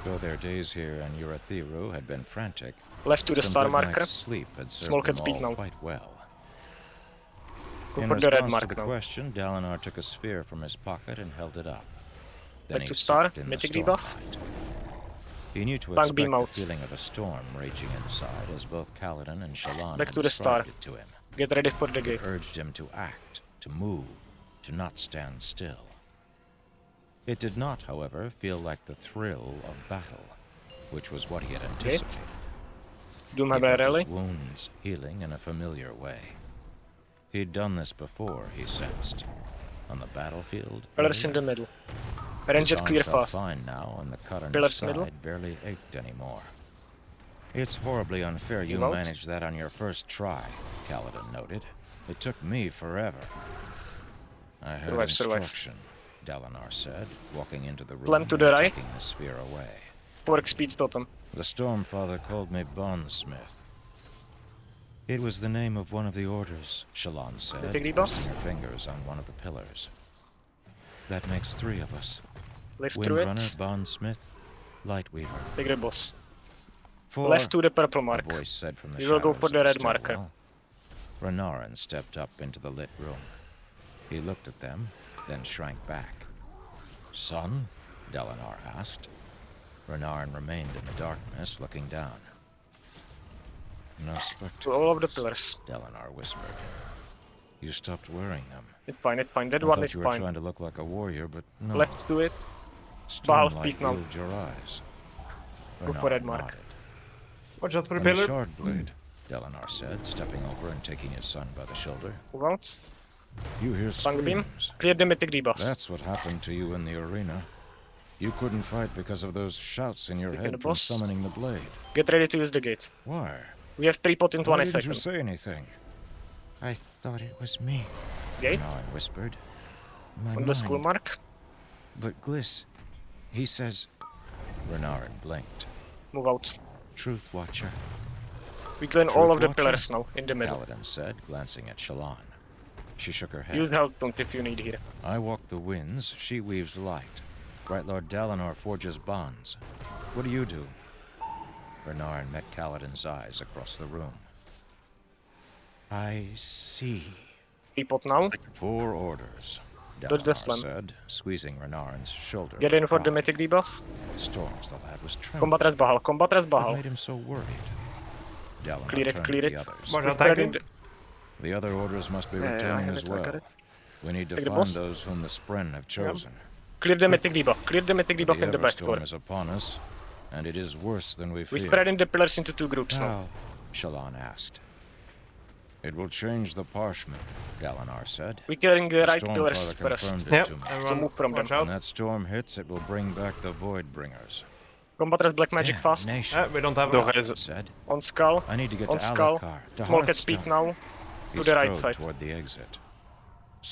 Though their days here in Urathiru had been frantic, Left to the some star good marker. night's sleep had served Small cat them speed all now. quite well. Go In for the red response mark to the now. question, Dalinar took a sphere from his pocket and held it up. Then Back he to star, sipped in the Mythic storm debuff. light. He knew to Bang expect beam the out. feeling of a storm raging inside, as both Kaladin and Shallan Back had to the described star. it to him. Get ready for the gate. It urged him to act, to move, to not stand still. It did not, however, feel like the thrill of battle, which was what he had anticipated. Do my He felt rally. his wounds healing in a familiar way. He'd done this before, he sensed. On the battlefield. Pillars in the middle. Ranged, His arm clear felt fast. fine now, and the cut on Pillars his side middle. barely ached anymore. It's horribly unfair you Move out. managed that on your first try, Kaladin noted. It took me forever. I had Survive. instruction, Dalinar said, walking into the room Plan to and the right. taking the spear away. Pork speed totem. The Stormfather called me Bondsmith. It was the name of one of the orders, Shalon said, Mythic debuff? resting her fingers on one of the pillars. That makes 3 of us. Lift through Windrunner, it. Bondsmith, Lightweaver. Take the boss. 4, Left to the purple a mark. voice said from the We will go shadows for of the red marker. stairwell. Renarin stepped up into the lit room. He looked at them, then shrank back. Son? Dalinar asked. Renarin remained in the darkness, looking down. No spectacles. To all of the pillars. Dalinar whispered. You stopped wearing them. It's fine, it's fine. That I one thought is you were fine. trying to look like a warrior, but no. Left to it. Bahal, Stormlight speak now. healed your eyes. Go for red Renarin mark. nodded. Watch out for the And pillar. shard blade, Dalinar said, stepping over and taking his son by the shoulder. Move out. You hear Fang beam. screams. Clear the mythic debuffs. That's what happened to you in the arena. You couldn't fight because of those shouts in your Taking head the from boss. summoning the blade. Get ready to use the gate. Why? We have 3 pot in Why 20 didn't you seconds. say anything? I thought it was me. Gate. Renarin whispered. My On the school mind. mark. But Gliss, he says... Renarin blinked. Move out. Truth Watcher. We clean Truth all of the Watcher? pillars now, in the middle. Kaladin said, glancing at Shalon. She shook her head. Use health stones if you need here. I walk the winds, she weaves light. Bright Lord Dalinar forges bonds. What do you do? Renarin met Kaladin's eyes across the room. I see. 3 pot now. 4 orders, Dodge the Dalinar slam. said, squeezing Renarin's shoulder. Get with in for the pride. mythic debuff. Storms, the lad was trembling. Combat res Bahal. Combat res What Bahal. made him so worried? Dalinar Clear it, turned clear to it. the others. Watch out, Spread tanking. in The other orders must be Yeah, I returning have as it, I got well. it. We need to Take the find boss. those whom the Spren have chosen. Clear the mythic debuff. Clear the mythic debuff The in the back door. Everstorm is upon us, and it is worse than we We feared. spread in the pillars into 2 groups now. How? Shalon asked. It will change the parchment, Dalinar said. We're clearing the right Stormfather pillars confirmed first. it Yep, to me. So everyone move from them. watch out. When that storm hits, it will bring back the Voidbringers. Combat res black magic fast. Damnation, We don't have The a... res. said. On skull. I need to get On to skull. Alethkar, to Small cat speed Hearthstone. now. He To the right strode side. toward the exit.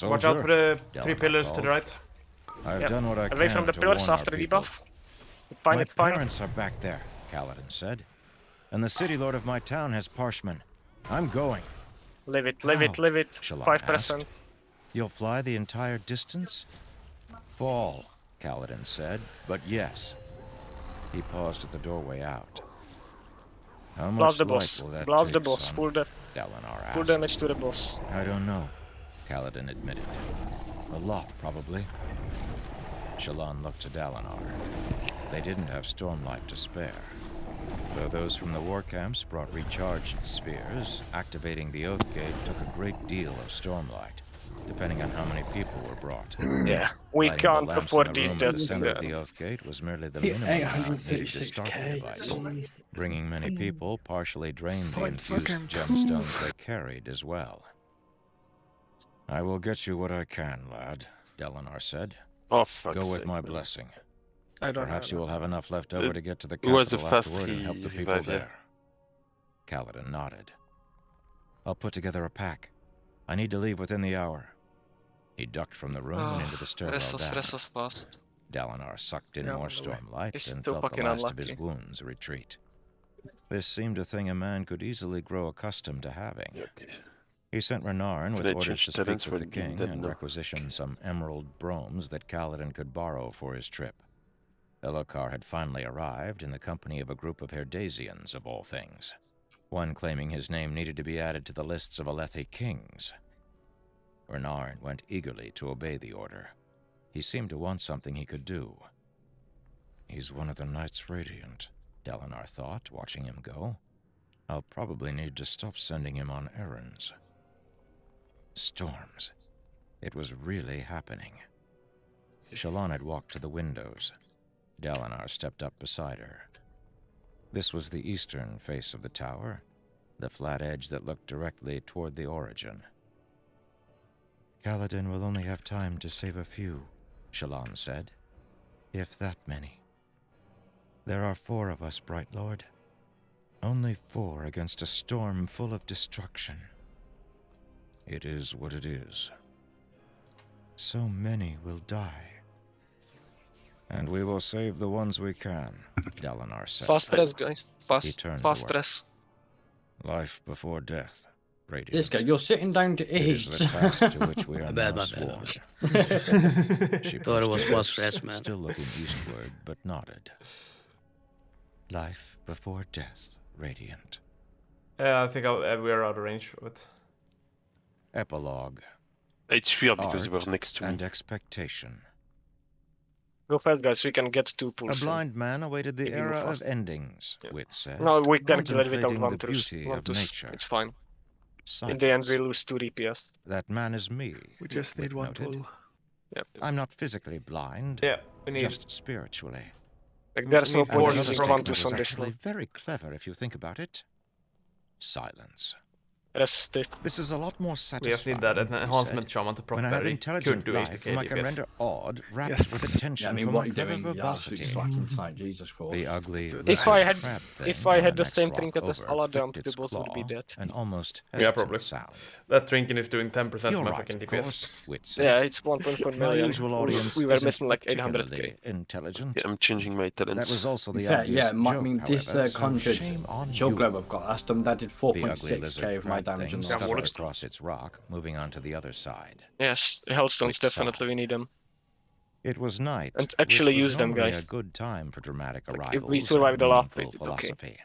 Watch out for the 3 Dalinar pillars to called. the right. I've Yep. done what I Away can from the to pillars warn after our the people. debuff. It's fine, My it's fine. parents are back there, Kaladin said. And the city lord of my town has Parshmen. I'm going. Live it, live it, How? live it. Shalon 5%. asked. You'll fly the entire distance? Fall, Kaladin said, but yes. He paused at the doorway out. How much Blast the light boss. will that Blast the take, boss. son? Full Dalinar full asked. damage to the boss. I don't know, Kaladin admitted. A lot, probably. Shalon looked to Dalinar. They didn't have Stormlight to spare. Though those from the war camps brought recharged spheres, activating the Oath Gate took a great deal of Stormlight, depending on how many people were brought. Yeah, we Lighting the can't lamps in afford the these room at the deaths. center of the Oath Gate was merely the Yeah, minimum amount needed to 836k. start the device. Bringing many people partially drained the Point infused fucking gemstones they carried as well. I will get you what I can, lad, Dalinar said. Oh, fuck. Go with my blessing. I don't Perhaps know. you will have enough left over to get to the Who was the capital first afterward and help the people revive, yeah? there. Kaladin nodded. I'll put together a pack. I need to leave within the hour. He ducked from the room and into the stairwell down. fast. Dalinar sucked in Yeah, more on the way. stormlight He's and so felt the fucking last of unlucky. his wounds retreat. This seemed a thing a man could easily grow accustomed to having. He sent Renarin with They orders changed to speak talents with the when being king dead, and no? requisition some emerald bromes that Kaladin could borrow for his trip. Elokar had finally arrived in the company of a group of Herdasians, of all things. One claiming his name needed to be added to the lists of Alethi kings. Renarin went eagerly to obey the order. He seemed to want something he could do. He's one of the Knights Radiant, Dalinar thought, watching him go. I'll probably need to stop sending him on errands. Storms. It was really happening. Shalon had walked to the windows. Dalinar stepped up beside her. This was the eastern face of the tower, the flat edge that looked directly toward the origin. Kaladin will only have time to save a few, Shalon said. If that many. There are 4 of us, Bright Lord. Only 4 against a storm full of destruction. It is what it is. So many will die. And we will save the ones we can, Dalinar said. Fast rest, guys. He turned Fast to her. rest. Life before death. Radiant. This guy, you're sitting down to It is eat. the task to which we are Bad, now bad, bad. sworn. She Thought it pushed was her boss lips, stress, man. still looking eastward, but nodded. Life before death, Radiant. I think we're out of range of it. Epilogue. It's weird because Art we're next to me. and expectation. Go fast, guys. We can get 2 A pools. blind man awaited the Maybe move era of fast. endings, Wit said. No, we can kill it without contemplating the Vantus. beauty of Vantus, nature. it's fine. In the end, Silence. we lose 2 DPS. That man is me. We just Wit need 1 noted. pool. Yep. I'm not physically blind, Yeah, we need. just spiritually. Like, there's no need point force using from- Vantus on is this actually one. very clever if you think about it. Silence. Rest it. This is a lot more We satisfying. just need that he enhancement said. shaman to proc When I have that he intelligent could do life, 80k whom I can DPS. render odd, wrapped Yes. with Yeah, attention I mean, from what my are you clever doing? Yeah, verbosity. slacking tonight, Jesus Christ. The ugly If lizard I had- crab if thing I on had the the next same rock trinket as over Aladam, flicked the its boss would be claw, dead. An almost Yeah, hesitant probably. sound. That trinket is doing 10% You're of my right, fucking of DPS. course, Wit said. Yeah, it's 1.4 My million. usual audience We were isn't missing like particularly 800k. intelligent. Yeah, I'm changing my That talents. was also the Yeah, obvious yeah, I joke, mean, this however, so conjured shame on juggler you. I've got, asked them that did The ugly 4.6k lizard of my crab damage thing on scuttled the across its rock, moving on to the other side. Yes, Hellstones, Wit definitely sighed. we need them. It was night, And actually which was use them, normally guys. a good time for dramatic Like, arrivals if we survive and the last meaningful bit, it's okay. philosophy.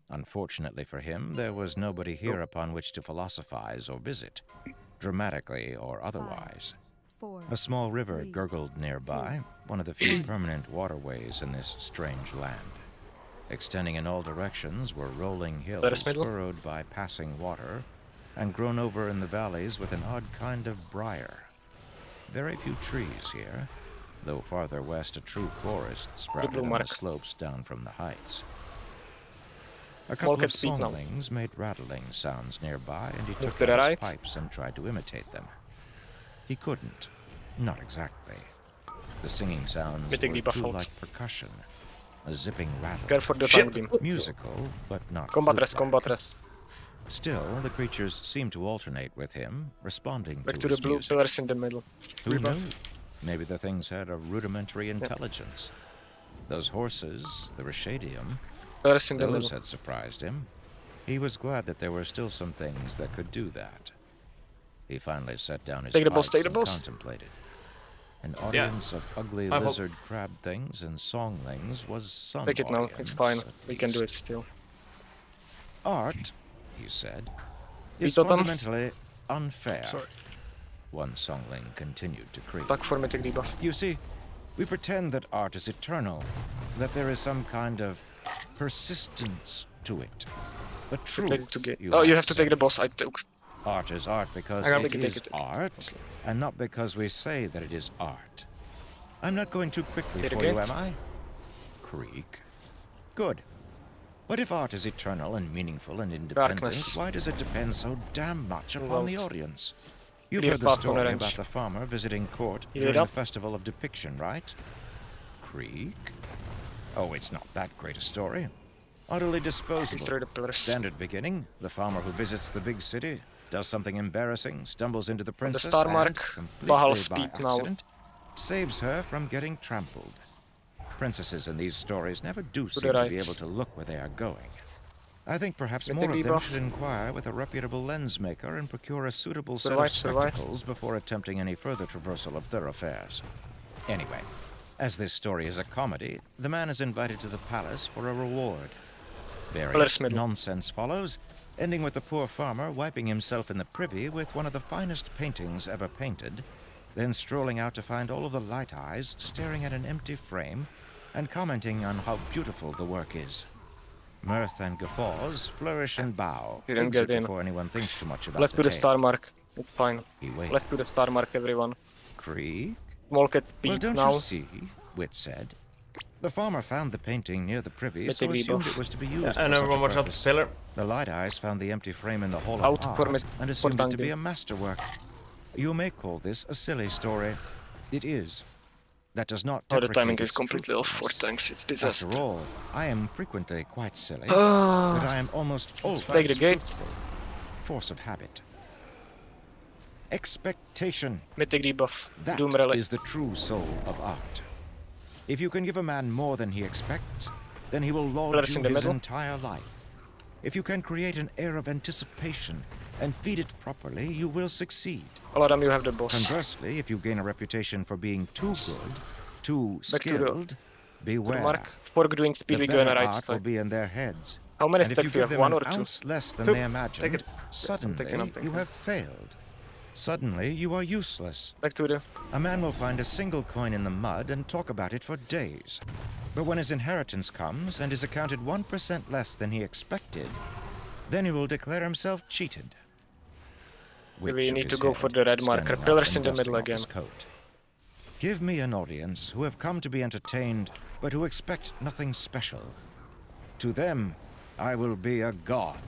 Unfortunately for him, there was nobody here upon which to philosophize or visit, dramatically or otherwise. A small river gurgled nearby, one of the few permanent waterways in this strange land. Extending in all directions were rolling hills Let us middle. furrowed by passing water, and grown over in the valleys with an odd kind of briar. Very few trees here, though farther west a true forest sprouted blue on the mark. slopes down from the heights. A Small couple of cat speak now. songlings made rattling sounds nearby, and he Move took to the out his right. pipes and tried to imitate them. He couldn't. Not exactly. The singing sounds Mythic were debuff too hold. like percussion. A zipping rattle. Care for the Shit. time beam. Musical, but not Combat flute-like. rest, combat rest. Still, the creatures seemed to alternate with him, responding Back to to the his blue music. pillars in the middle. Who Rebuff. knew? Maybe the things had a rudimentary intelligence. Those horses, the Rashadium, Pillars in the those middle. had surprised him. He was glad that there were still some things that could do that. He finally set down his Take the boss, pipes take the and boss. contemplated. An audience of ugly My fault. lizard crab things and songlings was some Take it now, it's fine. audience, at We can do it least. still. Art, he said, is Vitotan. fundamentally unfair. Sorry. One songling continued to creak. Back for mythic debuff. You see, we pretend that art is eternal, that there is some kind of persistence to it. But truth, Ready to get. you Oh, you might have to say. take the boss. I took. Art is art because I gotta it take is it. art, and not because we say that it is art. I'm not going too quickly Hit for you, again. am I? Creak. Good. But if art is eternal and meaningful and independent, Darkness. why does it depend so damn much Move upon the out. audience? You've Clear heard the path on story orange. about the farmer visiting court Heal it during the up. festival of depiction, right? Creak. Oh, it's not that great a story. Utterly disposable. Destroy the pillars. Standard beginning, the farmer who visits the big city, does something embarrassing, stumbles into the princess, star and, mark, completely Bahal by speed now. accident, saves her from getting trampled. Princesses in these stories never do the seem to be right. able to look where they are going. I think perhaps Let more the of them debuff. should inquire with a reputable lens maker and procure a suitable set Survive, of survive. spectacles before attempting any further traversal of thoroughfares. Anyway, as this story is a comedy, the man is invited to the palace for a reward. Various Pillars middle. nonsense follows, ending with the poor farmer wiping himself in the privy with one of the finest paintings ever painted, then strolling out to find all of the light eyes staring at an empty frame and commenting on how beautiful the work is. Mirth and guffaws flourish and bow, Didn't exit get in. before anyone thinks too much about Left to the tale. star mark. It's fine. He waited. Left to the star mark, everyone. Creak? Small cat Well, speed don't now. you see, Wit said. The farmer found the painting near the privy, Let so the assumed debuff. it was to be Yeah, used for and such everyone a watch out the purpose. pillar. The light eyes found the empty frame in the hall Out of for art me- and for assumed it to be Dungeon. a masterwork. You may call this a silly story. It is. That does not Oh, the deprecate timing is its completely off for truthfulness. tanks. It's disaster. After all, I am frequently quite silly, Ah. but I am almost always Take the gate. truthful. Force of habit. Expectation. Mythic debuff. That Doom relic. is the true soul of art. If you can give a man more than he expects, then he will laud Pillars you in the his middle. entire life. If you can create an air of anticipation and feed it properly, you will succeed. Aladam, you have the boss. Conversely, if you gain a reputation for being too good, too Back to the- skilled, beware. Mark, Fork doing speed, The we go in a better right art will side. be in their heads. How many And if you stacks do you give have? them One an or two? ounce less than Two. they imagined, Take it. suddenly I'm taking. you have failed. Suddenly you are useless. Back to the... A man will find a single coin in the mud and talk about it for days. But when his inheritance comes and is accounted 1% less than he expected, then he will declare himself cheated. We Wick shook need to his go head, for the red marker. standing up Pillars in and the dusting middle off again. his coat. Give me an audience who have come to be entertained, but who expect nothing special. To them, I will be a god.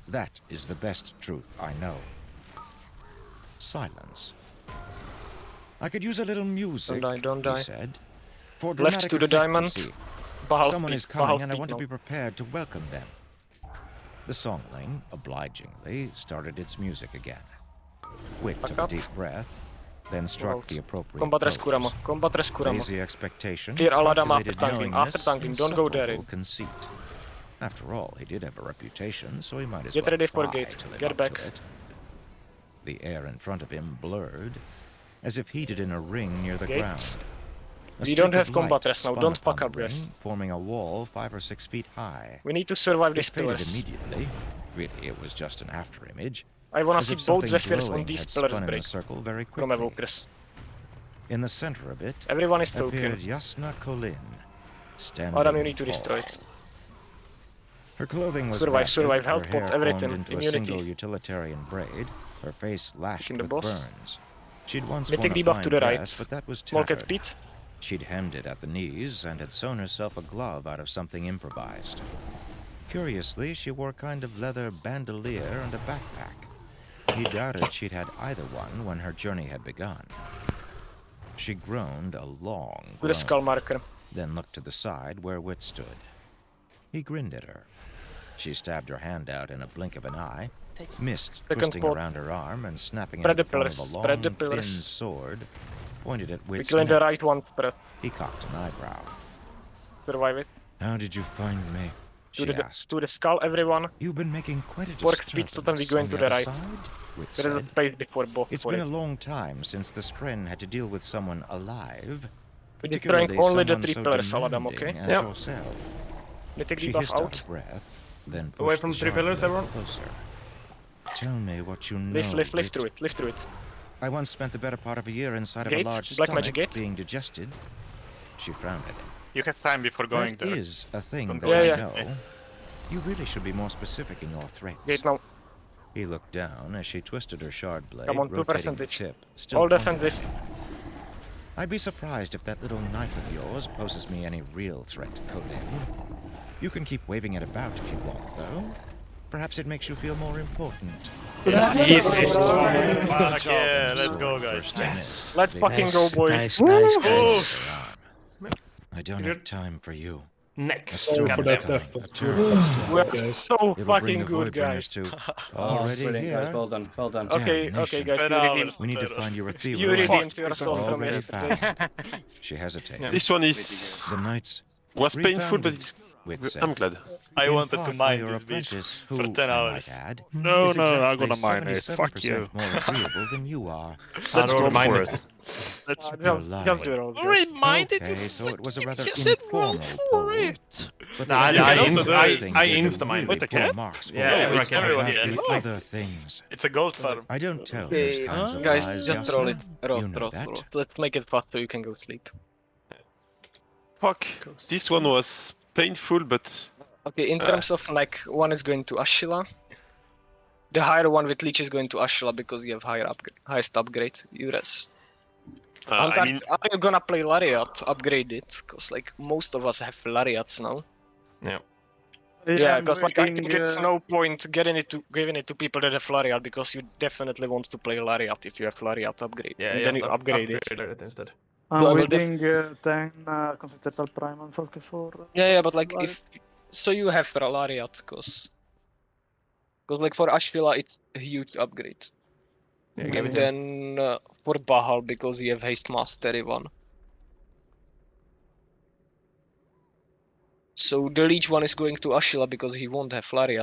That is the best truth I know. Silence. I could use a little music, Don't die. he said. For Left dramatic to the effect, you diamond. see. Bahal Someone speed, is coming Bahal and I speed want to now. be prepared to welcome them. The songling, obligingly, started its music again. Wick Back took a up. deep breath, then struck the appropriate Combat pose. Reskurama. Combat Reskurama. Lazy expectation, Clear Aladam after calculated tanking. After knowingness, tanking. Don't go there. insufferable conceit. After all, he did have a reputation, so he might as Get well ready for try gate. to live Get up back. to it. The air in front of him blurred, as if heated in a ring near the Gate. ground. A We don't streak of have combat light rest now. spun Don't upon fuck the up, guys. ring, forming a wall 5 or 6 feet high. We need to survive It these faded pillars. immediately. Really, it was just an afterimage. I wanna as see if both something Zephyrs on glowing these had pillars spun in a break. circle very From quickly. Evokers. In the center of it Everyone is token. appeared Yasna Kolin, standing Adam, you need to tall. destroy it. Her clothing was Survive, ragged, survive, her health hair pot, everything, formed into a immunity. single utilitarian braid, her face lashed In the with boss. burns. She'd once Mythic worn a debuff fine to the right. dress, but that was Small cat tattered. speed. She'd hemmed it at the knees and had sewn herself a glove out of something improvised. Curiously, she wore a kind of leather bandolier and a backpack. He doubted she'd had either one when her journey had begun. She groaned a long To the groan, skull marker. then looked to the side where Wit stood. He grinned at her. She stabbed her hand out in a blink of an eye, missed, Second twisting pot. around her arm and snapping Spread it in the the form of pillars, a long, spread the thin pillars. sword, pointed at We Wit's kill in the neck. right one spread. He cocked an eyebrow. Survive it. How did you find me? To She the, asked. to the skull, everyone. You've been making quite a Work disturbance speed, so then we go on into the the other right. side, Wit There is a said. space before both. It's for been it. a long time since the Spren had to deal with someone alive. We're destroying particularly only the someone 3 so pillars, Aladam, demanding okay? as Yep. yourself. Mythic She debuff hissed out out. a breath, then Away pushed from the 3 pillars, sharp blade everyone. closer. Tell me what you know. Lift Wit. through it, lift through it. I once spent the better part of a year inside Gate? of a large Black stomach magic gate? being digested. She frowned at him. You have time before going That there. is a thing Don't that go I Yeah, know. yeah. You really should be more specific in your threats. Gate now. He looked down as she twisted her shard blade, Come on, rotating the 2%. tip. Still All pointed defensive. at me. I'd be surprised if that little knife of yours poses me any real threat, Colin. You can keep waving it about if you want, though. Perhaps it makes you feel more important. Easy. Fuck yeah, let's go, guys. Let's fucking go, boys. I don't have time for you. A Next. storm for is that coming, effort. a terrible storm. We're guys. so It'll bring fucking the good, Voidbringers guys. to Oh, already brilliant, guys. here. Well done, well done. Okay, Damnation. okay, guys, you Phenomenal. redeemed. We need to find your You ethereal redeemed yourself from already yesterday. found. She hesitated. This one is The knights was painful, but Refounded. it's. Wit said. I'm glad. I In wanted to part by mine your this bitch apprentice, who, for 10 I hours. might add, No, is no, I'm exactly gonna mine it. Fuck 77% you. more agreeable than you are. Let's Go mine for it. it. Let's Just lying. do it all, guys. Reminded Okay, you. so it was a rather you said roll informal for poll. it. But Nah, the I other insta- thing I- gave I them insta-mined really it. poor Okay. marks for Yeah, it. everyone can everyone About can. the other things. It's a gold farm. I don't tell Okay, those kinds of guys, lies, just roll it. Yasna. Roll, You know roll, that. roll. Let's make it fast so you can go sleep. Fuck. This one was painful, but Okay, in terms of like, one is going to Ashila. The higher one with Leech is going to Ashila because you have highest upgrade. You rest. I mean, Are you gonna play Lariat? Upgrade it, cause like most of us have Lariats now. Yeah, I'm because like I think waiting, it's no point giving it to people that have Lariat because you definitely want to play Lariat if you have Lariat upgrade. Yeah, and then you upgrade it. instead. I'm So I will waiting 10 Concentratal Prime and Focus for. Yeah, but like if so, you have Lariat, cause like for Ashvilla it's a huge upgrade. Yeah, give And it him. then for Bahal because you have Haste Mastery one. So the Leech one is going to Ashila because he won't have Lariat.